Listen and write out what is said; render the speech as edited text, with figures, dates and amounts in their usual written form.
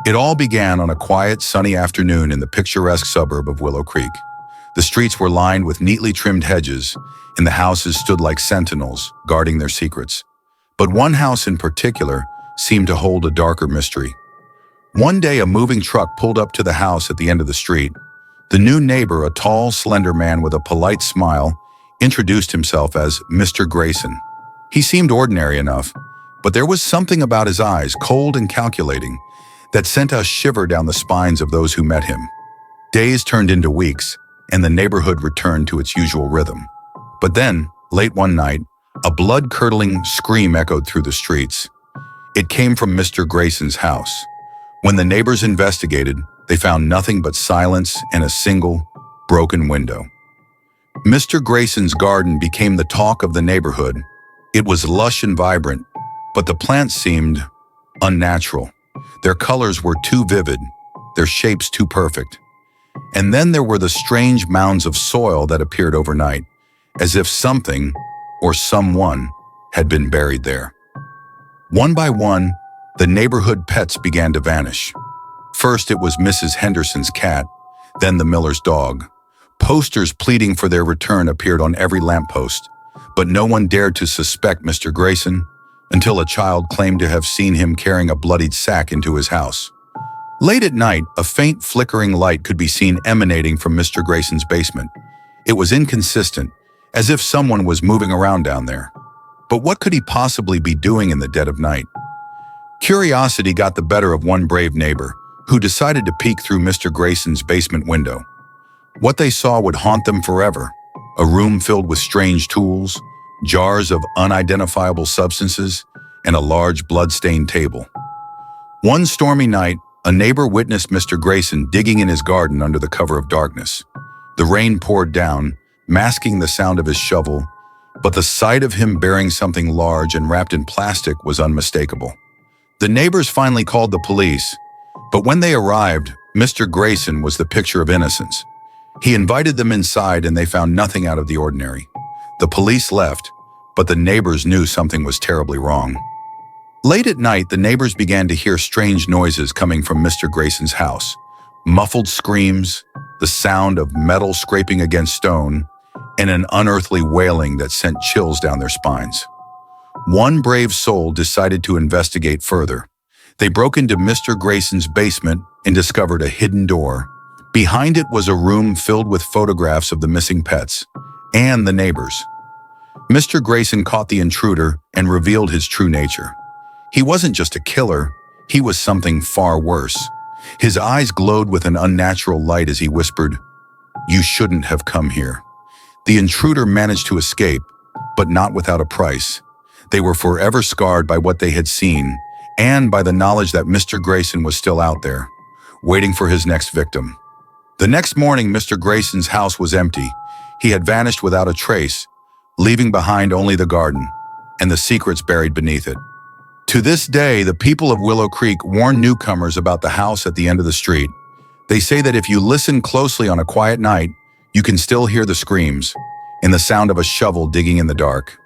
It all began on a quiet, sunny afternoon in the picturesque suburb of Willow Creek. The streets were lined with neatly trimmed hedges, and the houses stood like sentinels, guarding their secrets. But one house in particular seemed to hold a darker mystery. One day, a moving truck pulled up to the house at the end of the street. The new neighbor, a tall, slender man with a polite smile, introduced himself as Mr. Grayson. He seemed ordinary enough, but there was something about his eyes, cold and calculating, that sent a shiver down the spines of those who met him. Days turned into weeks, and the neighborhood returned to its usual rhythm. But then, late one night, a blood-curdling scream echoed through the streets. It came from Mr. Grayson's house. When the neighbors investigated, they found nothing but silence and a single, broken window. Mr. Grayson's garden became the talk of the neighborhood. It was lush and vibrant, but the plants seemed unnatural. Their colors were too vivid, their shapes too perfect. And then there were the strange mounds of soil that appeared overnight, as if something or someone had been buried there. One by one, the neighborhood pets began to vanish. First, it was Mrs. Henderson's cat, then the miller's dog. Posters pleading for their return appeared on every lamppost, but no one dared to suspect Mr. Grayson until a child claimed to have seen him carrying a bloodied sack into his house. Late at night, a faint flickering light could be seen emanating from Mr. Grayson's basement. It was inconsistent, as if someone was moving around down there. But what could he possibly be doing in the dead of night? Curiosity got the better of one brave neighbor, who decided to peek through Mr. Grayson's basement window. What they saw would haunt them forever: a room filled with strange tools, jars of unidentifiable substances, and a large blood-stained table. One stormy night, a neighbor witnessed Mr. Grayson digging in his garden under the cover of darkness. The rain poured down, masking the sound of his shovel, but the sight of him bearing something large and wrapped in plastic was unmistakable. The neighbors finally called the police, but when they arrived, Mr. Grayson was the picture of innocence. He invited them inside and they found nothing out of the ordinary. The police left, but the neighbors knew something was terribly wrong. Late at night, the neighbors began to hear strange noises coming from Mr. Grayson's house. Muffled screams, the sound of metal scraping against stone, and an unearthly wailing that sent chills down their spines. One brave soul decided to investigate further. They broke into Mr. Grayson's basement and discovered a hidden door. Behind it was a room filled with photographs of the missing pets and the neighbors. Mr. Grayson caught the intruder and revealed his true nature. He wasn't just a killer, he was something far worse. His eyes glowed with an unnatural light as he whispered, "You shouldn't have come here." The intruder managed to escape, but not without a price. They were forever scarred by what they had seen and by the knowledge that Mr. Grayson was still out there, waiting for his next victim. The next morning, Mr. Grayson's house was empty. He had vanished without a trace, leaving behind only the garden and the secrets buried beneath it. To this day, the people of Willow Creek warn newcomers about the house at the end of the street. They say that if you listen closely on a quiet night, you can still hear the screams and the sound of a shovel digging in the dark.